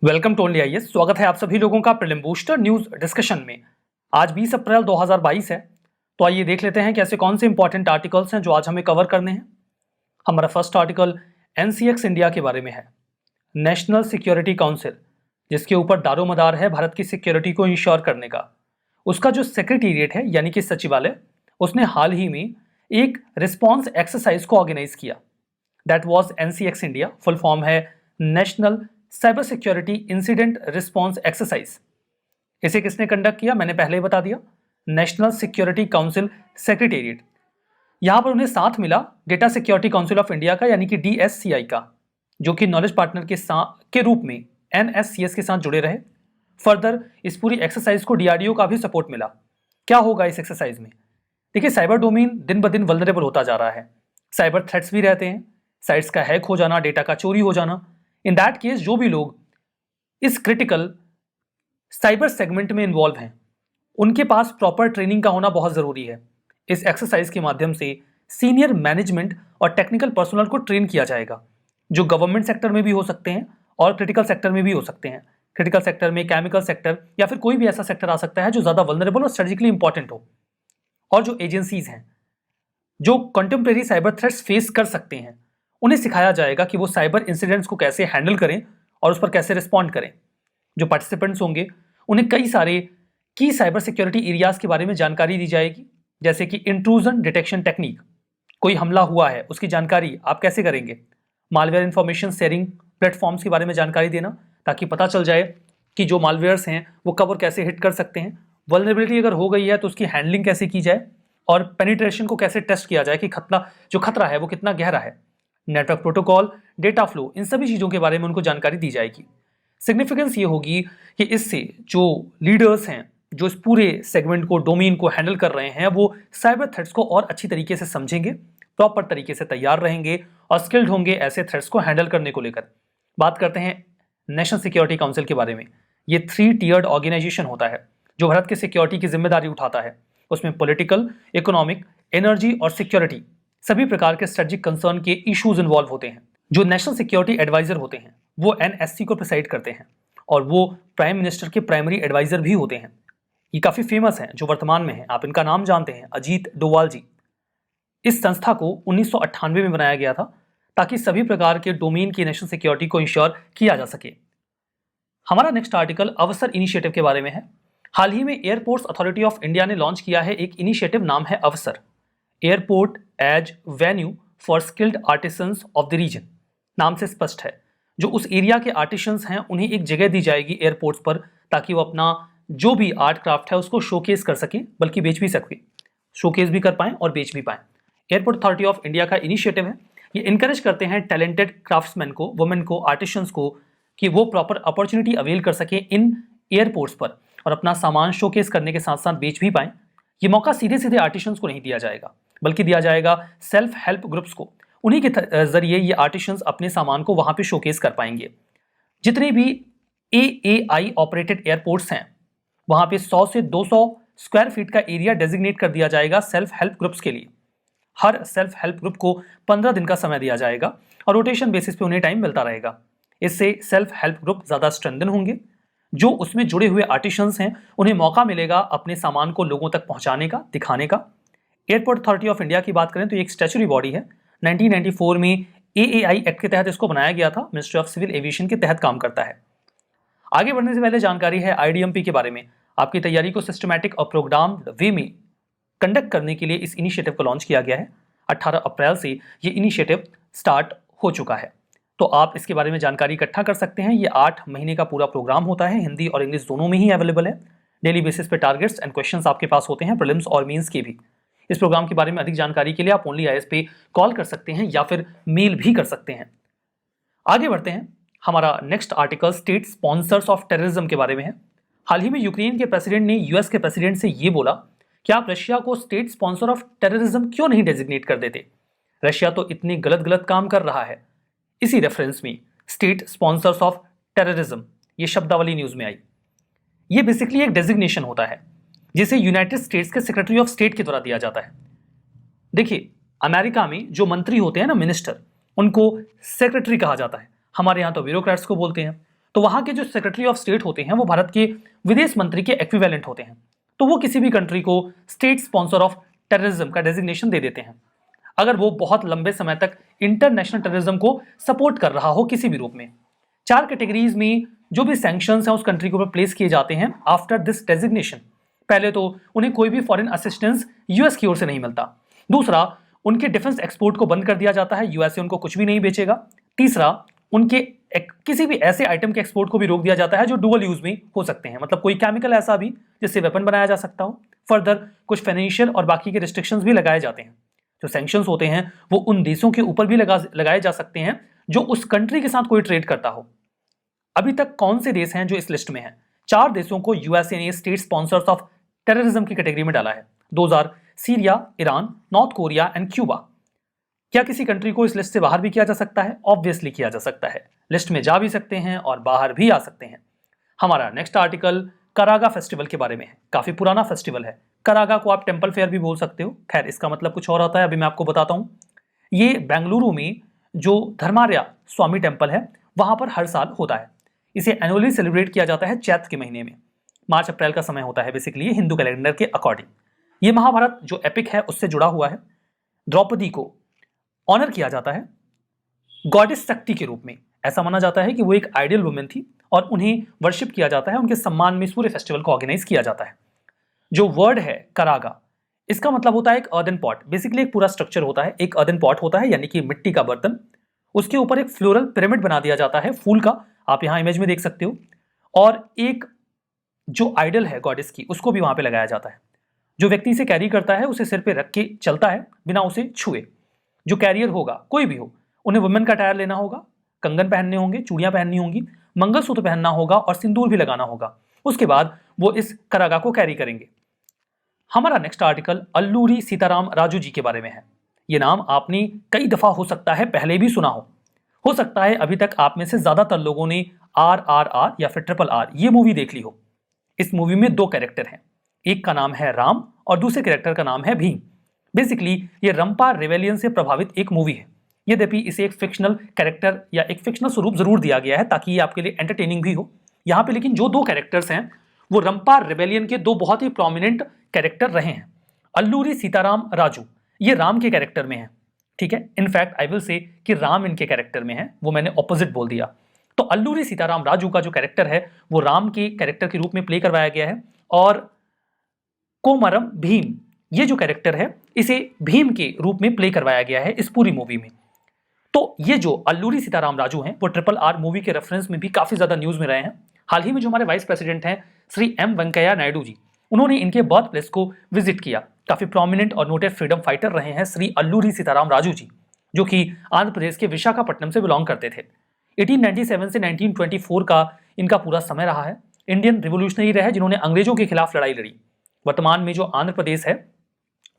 Welcome to only IAS. स्वागत है आप सभी लोगों का प्रीलिम बूस्टर न्यूज डिस्कशन में। आज 20 अप्रैल 2022 है, तो आइए देख लेते हैं कि ऐसे कौन से इंपॉर्टेंट आर्टिकल्स हैं जो आज हमें कवर करने हैं। हमारा फर्स्ट आर्टिकल एनसीएक्स इंडिया के बारे में है। नेशनल सिक्योरिटी काउंसिल, जिसके ऊपर दारोमदार है भारत की सिक्योरिटी को इंश्योर करने का, उसका जो सेक्रेटेरिएट है यानी कि सचिवालय, उसने हाल ही में एक रिस्पॉन्स एक्सरसाइज को ऑर्गेनाइज किया। That was NCX India. Full form है national cyber security incident response exercise. इसे किसने कंडक्ट किया, मैंने पहले ही बता दिया, नेशनल सिक्योरिटी काउंसिल सेक्रेटेरिएट। यहां पर उन्हें साथ मिला data security council of India का यानी कि डीएससीआई का, जो कि नॉलेज पार्टनर के रूप में एनएससीएस के साथ जुड़े रहे। फर्दर इस पूरी एक्सरसाइज को डीआरडीओ का भी सपोर्ट मिला। क्या होगा इस एक्सरसाइज में? देखिए, साइबर डोमेन दिन ब दिन वल्नरेबल होता जा रहा है। साइबर थ्रेट्स भी रहते हैं, साइट्स का हैक हो जाना, डेटा का चोरी हो जाना। इन दैट केस जो भी लोग इस क्रिटिकल साइबर सेगमेंट में इन्वॉल्व हैं, उनके पास प्रॉपर ट्रेनिंग का होना बहुत जरूरी है। इस एक्सरसाइज के माध्यम से सीनियर मैनेजमेंट और टेक्निकल पर्सनल को ट्रेन किया जाएगा, जो गवर्नमेंट सेक्टर में भी हो सकते हैं और क्रिटिकल सेक्टर में भी हो सकते हैं। क्रिटिकल सेक्टर में केमिकल सेक्टर या फिर कोई भी ऐसा सेक्टर आ सकता है जो ज्यादा वल्नरेबल और स्ट्रेटेजिकली इंपॉर्टेंट हो। और जो एजेंसीज हैं जो कंटेम्प्रेरी साइबर थ्रेट्स फेस कर सकते हैं, उन्हें सिखाया जाएगा कि वो साइबर इंसिडेंट्स को कैसे हैंडल करें और उस पर कैसे रिस्पॉन्ड करें। जो पार्टिसिपेंट्स होंगे उन्हें कई सारे की साइबर सिक्योरिटी एरियाज के बारे में जानकारी दी जाएगी, जैसे कि इंट्रूजन डिटेक्शन टेक्निक, कोई हमला हुआ है उसकी जानकारी आप कैसे करेंगे। मालवेयर इंफॉर्मेशन शेयरिंग प्लेटफॉर्म्स के बारे में जानकारी देना, ताकि पता चल जाए कि जो मालवेयर्स हैं वो कब और कैसे हिट कर सकते हैं। वल्नरेबिलिटी अगर हो गई है तो उसकी हैंडलिंग कैसे की जाए और पेनिट्रेशन को कैसे टेस्ट किया जाए कि खतरा है वो कितना गहरा है। नेटवर्क प्रोटोकॉल, डेटा फ्लो, इन सभी चीज़ों के बारे में उनको जानकारी दी जाएगी। सिग्निफिकेंस ये होगी कि इससे जो लीडर्स हैं जो इस पूरे सेगमेंट को, डोमेन को हैंडल कर रहे हैं, वो साइबर थ्रेट्स को और अच्छी तरीके से समझेंगे, प्रॉपर तरीके से तैयार रहेंगे और स्किल्ड होंगे ऐसे थ्रेट्स को हैंडल करने को लेकर। बात करते हैं नेशनल सिक्योरिटी काउंसिल के बारे में। ये 3 टियर्ड ऑर्गेनाइजेशन होता है जो भारत की सिक्योरिटी की जिम्मेदारी उठाता है। उसमें पॉलिटिकल, इकोनॉमिक, एनर्जी और सिक्योरिटी सभी प्रकार के स्ट्रेटेजिक कंसर्न के इश्यूज इन्वॉल्व होते हैं। जो नेशनल सिक्योरिटी एडवाइजर होते हैं वो एनएससी को प्रिसाइड करते हैं और वो प्राइम मिनिस्टर के प्राइमरी एडवाइजर भी होते हैं। ये काफी फेमस हैं, जो वर्तमान में हैं, आप इनका नाम जानते हैं, अजीत डोवाल जी। इस संस्था को 1998 में बनाया गया था ताकि सभी प्रकार के डोमेन की नेशनल सिक्योरिटी को इंश्योर किया जा सके। हमारा नेक्स्ट आर्टिकल अवसर इनिशिएटिव के बारे में है। हाल ही में एयरपोर्ट्स अथॉरिटी ऑफ इंडिया ने लॉन्च किया है एक इनिशिएटिव, नाम है Avsar, airport as venue for skilled artisans of the region. नाम से स्पष्ट है, जो उस एरिया के आर्टिसंस हैं उन्हें एक जगह दी जाएगी एयरपोर्ट्स पर, ताकि वो अपना जो भी आर्ट क्राफ्ट है उसको शोकेस कर सकें, बल्कि बेच भी सकें, शोकेस भी कर पाएं और बेच भी पाएं। एयरपोर्ट अथॉरिटी ऑफ इंडिया का इनिशिएटिव है। ये इनकरेज करते हैं टैलेंटेड क्राफ्ट्समैन को, वुमेन को, आर्टिसंस को, कि वो प्रॉपर अपॉर्चुनिटी अवेल कर सकें इन एयरपोर्ट्स पर और अपना सामान शोकेस करने के साथ साथ बेच भी पाएं। ये मौका सीधे सीधे आर्टिसंस को नहीं दिया जाएगा, बल्कि दिया जाएगा सेल्फ हेल्प ग्रुप्स को। उन्हीं के जरिए ये आर्टिसंस अपने सामान को वहां पे शोकेस कर पाएंगे। जितने भी एएआई ऑपरेटेड एयरपोर्ट्स हैं वहां पे 100 से 200 स्क्वायर फीट का एरिया डेजिग्नेट कर दिया जाएगा सेल्फ हेल्प ग्रुप्स के लिए। हर सेल्फ हेल्प ग्रुप को 15 दिन का समय दिया जाएगा और रोटेशन बेसिस पे उन्हें टाइम मिलता रहेगा। इससे सेल्फ हेल्प ग्रुप ज्यादा स्ट्रेंथन होंगे। जो उसमें जुड़े हुए आर्टिसंस हैं उन्हें मौका मिलेगा अपने सामान को लोगों तक पहुंचाने का, दिखाने का। एयरपोर्ट अथॉरिटी ऑफ इंडिया की बात करें तो ये एक स्टैच्यूटरी बॉडी है। 1994 में एएआई एक्ट के तहत इसको बनाया गया था, मिनिस्ट्री ऑफ सिविल एविएशन के तहत काम करता है। आगे बढ़ने से पहले जानकारी है आईडीएमपी के बारे में। आपकी तैयारी को सिस्टमैटिक और प्रोग्राम वे में कंडक्ट करने के लिए इस इनिशिएटिव को लॉन्च किया गया है। 18 अप्रैल से ये इनिशिएटिव स्टार्ट हो चुका है, तो आप इसके बारे में जानकारी इकट्ठा कर सकते हैं। ये 8 महीने का पूरा प्रोग्राम होता है, हिंदी और इंग्लिश दोनों में ही अवेलेबल है। डेली बेसिस पे टारगेट्स एंड क्वेश्चंस आपके पास होते हैं, प्रीलिम्स और मेंस के भी। इस प्रोग्राम के बारे में अधिक जानकारी के लिए आप ओनली आईएएस पे कॉल कर सकते हैं या फिर मेल भी कर सकते हैं। आगे बढ़ते हैं। हमारा next article state sponsors of terrorism के बारे में है। हाल ही में यूक्रेन के प्रेसिडेंट ने यूएस के प्रेसिडेंट से ये बोला कि आप रशिया को स्टेट स्पॉन्सर ऑफ टेररिज्म क्यों नहीं डेजिग्नेट कर देते, रशिया तो इतने गलत गलत काम कर रहा है। इसी रेफरेंस में स्टेट स्पॉन्सर्स ऑफ टेररिज्म ये शब्दावली न्यूज में आई। ये बेसिकली एक डेजिग्नेशन होता है जिसे यूनाइटेड स्टेट्स के सेक्रेटरी ऑफ स्टेट के द्वारा दिया जाता है। देखिए, अमेरिका में जो मंत्री होते हैं ना, मिनिस्टर, उनको सेक्रेटरी कहा जाता है। हमारे यहाँ तो ब्यूरोक्रेट्स को बोलते हैं। तो वहां के जो सेक्रेटरी ऑफ स्टेट होते हैं वो भारत के विदेश मंत्री के इक्विवेलेंट होते हैं। तो वो किसी भी कंट्री को स्टेट स्पॉन्सर ऑफ टेररिज्म का डेजिग्नेशन दे देते हैं अगर वो बहुत लंबे समय तक इंटरनेशनल टेररिज्म को सपोर्ट कर रहा हो किसी भी रूप में। 4 कैटेगरीज में जो भी सैंक्शंस हैं उस कंट्री के ऊपर प्लेस किए जाते हैं आफ्टर दिस डेजिग्नेशन। पहले तो उन्हें कोई भी फॉरेन असिस्टेंस यूएस की ओर से नहीं मिलता। दूसरा, उनके डिफेंस एक्सपोर्ट को बंद कर दिया जाता है, यूएस से उनको कुछ भी नहीं बेचेगा। तीसरा, उनके किसी भी ऐसे आइटम के एक्सपोर्ट को भी रोक दिया जाता है जो डुअल यूज में हो सकते हैं, मतलब कोई केमिकल ऐसा भी जिससे वेपन बनाया जा सकता हो। फर्दर कुछ फाइनेंशियल और बाकी के रिस्ट्रिक्शंस भी लगाए जाते हैं। जो सैंक्शंस होते हैं वो उन देशों के ऊपर भी लगाए जा सकते हैं जो उस कंट्री के साथ कोई ट्रेड करता हो। अभी तक कौन से देश हैं जो इस लिस्ट में हैं? 4 देशों को यूएसए ने स्टेट स्पॉन्सर्स ऑफ टेररिज्म की कैटेगरी में डाला है। 2000 Syria, Iran, north Korea and Cuba. क्या किसी कंट्री को इस लिस्ट से बाहर भी किया जा सकता है? ऑब्वियसली किया जा सकता है। लिस्ट में जा भी सकते हैं और बाहर भी आ सकते हैं। हमारा नेक्स्ट आर्टिकल करागा फेस्टिवल के बारे में है। काफी पुराना फेस्टिवल है। करागा को आप टेंपल फेयर भी बोल सकते हो, खैर इसका मतलब कुछ और होता है, अभी मैं आपको बताता हूं। ये बेंगलुरु में जो धर्मार्या स्वामी टेंपल है वहां पर हर साल होता है। इसे एनुअली सेलिब्रेट किया जाता है चैत्र के महीने में। मार्च अप्रैल का समय होता है बेसिकली हिंदू कैलेंडर के अकॉर्डिंग। ये महाभारत जो एपिक है उससे जुड़ा हुआ है। द्रौपदी को ऑनर किया जाता है गॉडेस शक्ति के रूप में। ऐसा माना जाता है कि वो एक आइडियल वुमेन थी और उन्हें वर्शिप किया जाता है। उनके सम्मान में इस पूरे फेस्टिवल को ऑर्गेनाइज किया जाता है। जो वर्ड है करागा, इसका मतलब होता है एक अर्दन पॉट। बेसिकली एक पूरा स्ट्रक्चर होता है, एक अर्दन पॉट होता है यानी कि मिट्टी का बर्तन। उसके ऊपर एक फ्लोरल पिरामिड बना दिया जाता है फूल का, आप यहां इमेज में देख सकते हो। और एक जो आइडल है गॉडेस की उसको भी वहां पे लगाया जाता है। जो व्यक्ति इसे कैरी करता है उसे सिर पे रख के चलता है बिना उसे छुए। जो कैरियर होगा कोई भी हो, उन्हें वुमेन का अटायर लेना होगा, कंगन पहनने होंगे, चूड़ियां पहननी होंगी, मंगलसूत्र पहनना होगा और सिंदूर भी लगाना होगा। उसके बाद वो इस करागा को कैरी करेंगे। हमारा नेक्स्ट आर्टिकल अल्लूरी सीताराम राजू जी के बारे में है। ये नाम आपने कई दफा हो सकता है पहले भी सुना हो सकता है अभी तक आप में से ज्यादातर लोगों ने RRR या फिर RRR ये मूवी देख ली हो। इस मूवी में 2 कैरेक्टर हैं, एक का नाम है राम और दूसरे कैरेक्टर का नाम है भीम। बेसिकली ये रंपा रेवेलियन से प्रभावित एक मूवी है। यद्यपि इसे एक फिक्शनल कैरेक्टर या एक फिक्शनल स्वरूप जरूर दिया गया है ताकि ये आपके लिए एंटरटेनिंग भी हो यहाँ पे। लेकिन जो 2 कैरेक्टर्स हैं वो रंपा रेवेलियन के 2 बहुत ही प्रोमिनेंट कैरेक्टर रहे हैं। अल्लूरी सीताराम राजू ये राम के कैरेक्टर में है, ठीक है। इनफैक्ट आई विल से कि राम इनके कैरेक्टर में है, वो मैंने ऑपोजिट बोल दिया। तो अल्लूरी सीताराम राजू का जो कैरेक्टर है वो राम के कैरेक्टर के रूप में प्ले करवाया गया है और कोमरम भीम ये जो कैरेक्टर है इसे भीम के रूप में प्ले करवाया गया है इस पूरी मूवी में। तो ये जो अल्लूरी सीताराम राजू हैं वो RRR मूवी के रेफरेंस में भी काफी ज्यादा न्यूज में रहे हैं। हाल ही में जो हमारे वाइस प्रेसिडेंट हैं श्री M वेंकैया नायडू जी, उन्होंने इनके बर्थ प्लेस को विजिट किया। काफी प्रोमिनेंट और नोटेड फ्रीडम फाइटर रहे हैं श्री अल्लूरी सीताराम राजू जी, जो कि आंध्र प्रदेश के विशाखापट्टनम से बिलोंग करते थे। 1897 से 1924 का इनका पूरा समय रहा है। इंडियन रिवोल्यूशनरी रहे जिन्होंने अंग्रेजों के खिलाफ लड़ाई लड़ी। वर्तमान में जो आंध्र प्रदेश है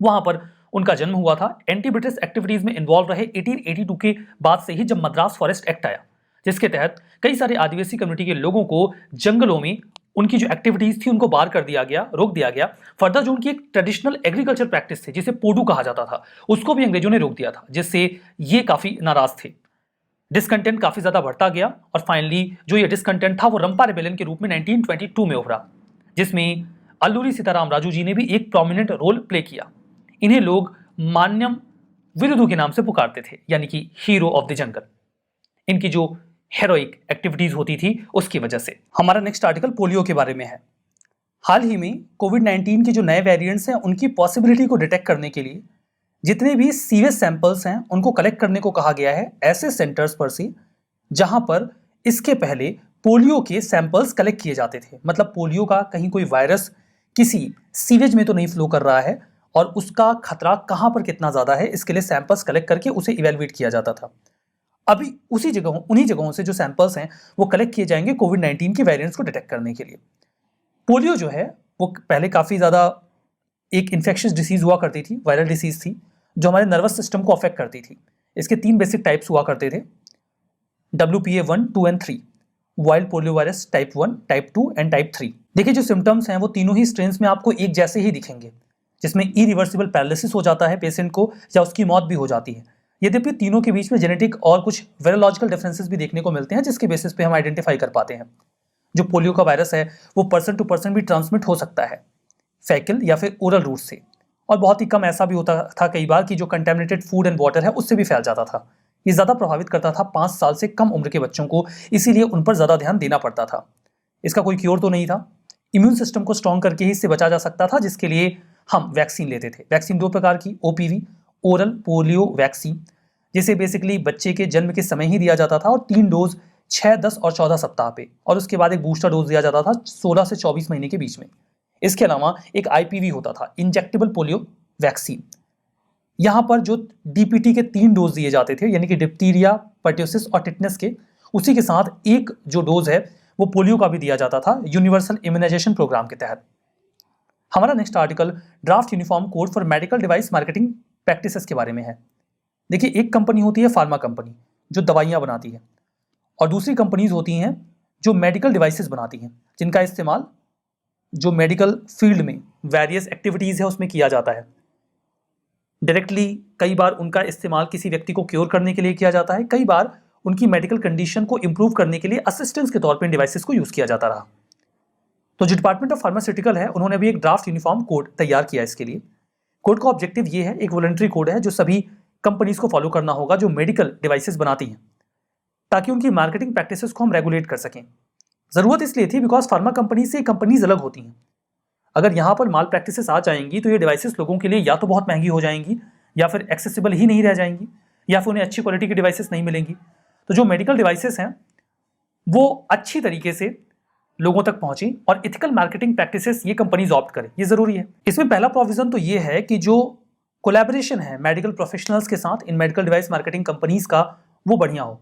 वहां पर उनका जन्म हुआ था। एंटी ब्रिटिश एक्टिविटीज में इन्वॉल्व रहे। 1882 के बाद से ही जब मद्रास फॉरेस्ट एक्ट आया जिसके तहत कई सारे आदिवासी कम्युनिटी के लोगों को जंगलों में उनकी जो एक्टिविटीज थी उनको बार कर दिया गया, रोक दिया गया। फर्दर जो उनकी एक ट्रेडिशनल एग्रीकल्चर प्रैक्टिस थी जिसे पोडू कहा जाता था उसको भी अंग्रेजों ने रोक दिया था, जिससे ये काफी नाराज थे। डिसकंटेंट काफी ज्यादा बढ़ता गया और फाइनली जो ये डिसकंटेंट था वो रंपा रेबेलियन के रूप में 1922 में उभरा, जिसमें अल्लूरी सीताराम राजू जी ने भी एक प्रोमिनेंट रोल प्ले किया। इन्हें लोग मान्यम विरुदु के नाम से पुकारते थे, यानी कि हीरो ऑफ द जंगल। इनकी जो हेरोइक एक्टिविटीज होती थी उसकी वजह से। हमारा नेक्स्ट आर्टिकल पोलियो के बारे में है। हाल ही में कोविड-19 के जो नए वेरिएंट्स हैं उनकी पॉसिबिलिटी को डिटेक्ट करने के लिए जितने भी सीवेज सैंपल्स हैं उनको कलेक्ट करने को कहा गया है ऐसे सेंटर्स पर से जहां पर इसके पहले पोलियो के सैंपल्स कलेक्ट किए जाते थे। मतलब पोलियो का कहीं कोई वायरस किसी सीवेज में तो नहीं फ्लो कर रहा है और उसका खतरा कहां पर कितना ज्यादा है इसके लिए सैंपल्स कलेक्ट करके उसे इवेलुएट किया जाता था। अभी उन्हीं जगहों से जो सैंपल्स हैं वो कलेक्ट किए जाएंगे कोविड-19 के वेरिएंट्स को डिटेक्ट करने के लिए। पोलियो जो है वो पहले काफी ज्यादा एक इन्फेक्शियस डिसीज हुआ करती थी, वायरल डिसीज थी जो हमारे नर्वस सिस्टम को अफेक्ट करती थी। इसके 3 बेसिक टाइप्स हुआ करते थे, WPA1, 2 and 3, wild polio virus type 1, type 2 and type 3। देखिए जो सिम्टम्स हैं वो तीनों ही स्ट्रेन्स में आपको एक जैसे ही दिखेंगे, जिसमें इरिवर्सिबल पैरालिसिस हो जाता है पेशेंट को या उसकी मौत भी हो जाती है। यद्यपि तीनों के बीच में जेनेटिक और कुछ वायरोलॉजिकल डिफरेंसेस भी देखने को मिलते हैं, जिसके बेसिस पे हम आइडेंटिफाई कर पाते हैं। जो पोलियो का वायरस है वो पर्सन टू पर्सन भी ट्रांसमिट हो सकता है, फैकल या फिर ओरल रूट से, और बहुत ही कम ऐसा भी होता था कई बार कि जो कंटेमिनेटेड फूड एंड वाटर है उससे भी फैल जाता था। ये ज़्यादा प्रभावित करता था 5 साल से कम उम्र के बच्चों को, इसीलिए उन पर ज़्यादा ध्यान देना पड़ता था। इसका कोई क्योर तो नहीं था, इम्यून सिस्टम को स्ट्रॉन्ग करके ही इससे बचा जा सकता था, जिसके लिए हम वैक्सीन लेते थे। वैक्सीन 2 प्रकार की, ओपीवी ओरल पोलियो वैक्सीन, जिसे बेसिकली बच्चे के जन्म के समय ही दिया जाता था और 3 डोज 6, 10 और 14 सप्ताह पे, और उसके बाद एक बूस्टर डोज दिया जाता था 16 से 24 महीने के बीच में। इसके अलावा एक आईपीवी होता था, इंजेक्टेबल पोलियो वैक्सीन। यहाँ पर जो डीपीटी के 3 डोज दिए जाते थे, यानी कि डिप्थीरिया, पर्ट्यूसिस और टिटनेस के, उसी के साथ एक जो डोज है वो पोलियो का भी दिया जाता था यूनिवर्सल इम्यूनाइजेशन प्रोग्राम के तहत। हमारा next article draft uniform code for medical device marketing practices के बारे में है। देखिए, एक कंपनी होती है फार्मा कंपनी जो दवाइयाँ बनाती है, और दूसरी कंपनीज होती हैं जो मेडिकल डिवाइसेस बनाती हैं, जिनका इस्तेमाल जो मेडिकल फील्ड में वेरियस एक्टिविटीज़ है उसमें किया जाता है। डायरेक्टली कई बार उनका इस्तेमाल किसी व्यक्ति को क्योर करने के लिए किया जाता है, कई बार उनकी मेडिकल कंडीशन को इंप्रूव करने के लिए असिस्टेंस के तौर पर इन डिवाइसेस को यूज़ किया जाता रहा। तो जो डिपार्टमेंट ऑफ फार्मास्यूटिकल है, उन्होंने भी एक ड्राफ्ट यूनिफॉर्म कोड तैयार किया इसके लिए। कोड का ऑब्जेक्टिव ये है, एक वॉलंटरी कोड है जो सभी कंपनीज को फॉलो करना होगा जो मेडिकल डिवाइसेस बनाती हैं, ताकि उनकी मार्केटिंग प्रैक्टिसेस को हम रेगुलेट कर सकें। ज़रूरत इसलिए थी बिकॉज फार्मा कंपनी से कंपनीज अलग होती हैं। अगर यहाँ पर माल प्रैक्टिसेस आ जाएंगी तो ये डिवाइसेस लोगों के लिए या तो बहुत महंगी हो जाएंगी, या फिर एक्सेसिबल ही नहीं रह जाएंगी, या फिर उन्हें अच्छी क्वालिटी की डिवाइसेस नहीं मिलेंगी। तो जो मेडिकल डिवाइसेस हैं वो अच्छी तरीके से लोगों तक पहुंची और इथिकल मार्केटिंग प्रैक्टिसेस ये कंपनीज ऑप्ट करें, ये जरूरी है। इसमें पहला प्रोविजन तो ये है कि जो कोलैबोरेशन है मेडिकल प्रोफेशनल्स के साथ इन मेडिकल डिवाइस मार्केटिंग कंपनीज का, वो बढ़िया हो।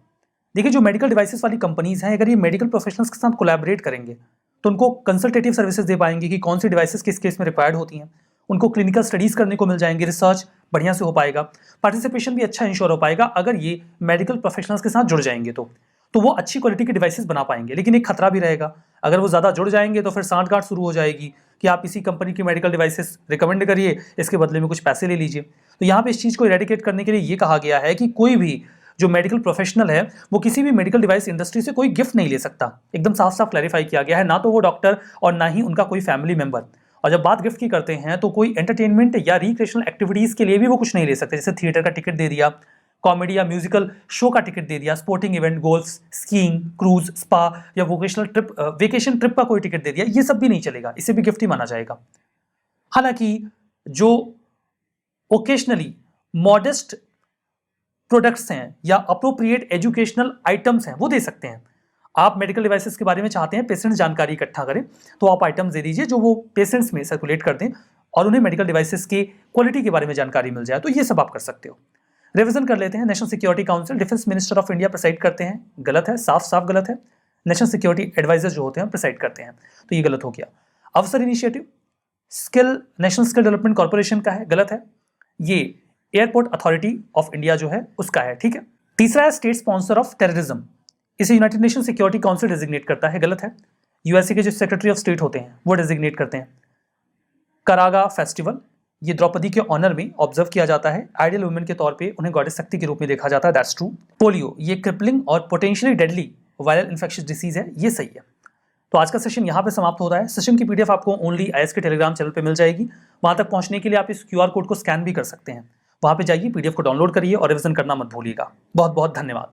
देखिए, जो मेडिकल डिवाइसेस वाली कंपनीज हैं, अगर ये मेडिकल प्रोफेशनल्स के साथ कोलैबोरेट करेंगे तो उनको कंसल्टेटिव सर्विसेज दे पाएंगे कि कौन सी डिवाइसेस किस केस में रिक्वायर्ड होती हैं, उनको क्लिनिकल स्टडीज करने को मिल जाएंगे, रिसर्च बढ़िया से हो पाएगा, पार्टिसिपेशन भी अच्छा इंश्योर हो पाएगा अगर ये मेडिकल प्रोफेशनल्स के साथ जुड़ जाएंगे तो वो अच्छी क्वालिटी के डिवाइसेस बना पाएंगे। लेकिन एक खतरा भी रहेगा, अगर वो ज़्यादा जुड़ जाएंगे तो फिर सांठगांठ शुरू हो जाएगी कि आप इसी कंपनी की मेडिकल डिवाइसेस रिकमेंड करिए, इसके बदले में कुछ पैसे ले लीजिए। तो यहाँ पे इस चीज़ को इरेडिकेट करने के लिए ये कहा गया है कि कोई भी जो मेडिकल प्रोफेशनल है वो किसी भी मेडिकल डिवाइस इंडस्ट्री से कोई गिफ्ट नहीं ले सकता। एकदम साफ साफ क्लैरिफाई किया गया है, ना तो वो डॉक्टर और ना ही उनका कोई फैमिली मेंबर। और जब बात गिफ्ट की करते हैं तो कोई एंटरटेनमेंट या रिक्रिएशनल एक्टिविटीज़ के लिए भी वो कुछ नहीं ले सकते, जैसे थिएटर का टिकट दे दिया, कॉमेडी या म्यूजिकल शो का टिकट दे दिया, sporting event, golf, skiing, cruise, spa या वोकेशनल ट्रिप, वेकेशन ट्रिप का कोई टिकट दे दिया, ये सब भी नहीं चलेगा, इसे भी गिफ्ट ही माना जाएगा। हालांकि जो ओकेशनली मॉडेस्ट प्रोडक्ट्स हैं या अप्रोप्रिएट एजुकेशनल आइटम्स हैं वो दे सकते हैं। आप मेडिकल डिवाइसेस के बारे में चाहते हैं पेशेंट्स जानकारी इकट्ठा करें, तो आप आइटम्स दे दीजिए जो वो पेशेंट्स में सर्कुलेट कर दें और उन्हें मेडिकल डिवाइसेस की क्वालिटी के बारे में जानकारी मिल जाए। तो ये सब आप कर सकते हो। रिवीजन कर लेते हैं। National security council defence minister of India preside करते हैं, गलत है, साफ साफ गलत है। नेशनल सिक्योरिटी एडवाइजर जो होते हैं प्रिसाइड करते हैं, तो ये गलत हो गया। अवसर initiative national skill development corporation का है, गलत है। ये एयरपोर्ट अथॉरिटी ऑफ इंडिया जो है उसका है, ठीक है। तीसरा है स्टेट स्पॉन्सर ऑफ टेररिज्म, इसे United nation security council designate करता है, गलत है। यूएसए के जो सेक्रेटरी ऑफ स्टेट होते हैं वो डेजिग्नेट करते हैं। करागा फेस्टिवल, ये द्रौपदी के ऑनर में ऑब्जर्व किया जाता है, आइडियल वुमेन के तौर पे उन्हें गॉडेस शक्ति के रूप में देखा जाता है, दैट्स ट्रू। पोलियो, ये क्रिपलिंग और potentially deadly viral infectious disease है, ये सही है। तो आज का सेशन यहाँ पे समाप्त होता है। सेशन की पीडीएफ आपको ओनली आईएस के टेलीग्राम चैनल पे मिल जाएगी। वहाँ तक पहुँचने के लिए आप इस क्यूआर कोड को स्कैन भी कर सकते हैं। वहाँ पे जाइए, पीडीएफ को डाउनलोड करिए और रिवीजन करना मत भूलिएगा। बहुत बहुत धन्यवाद।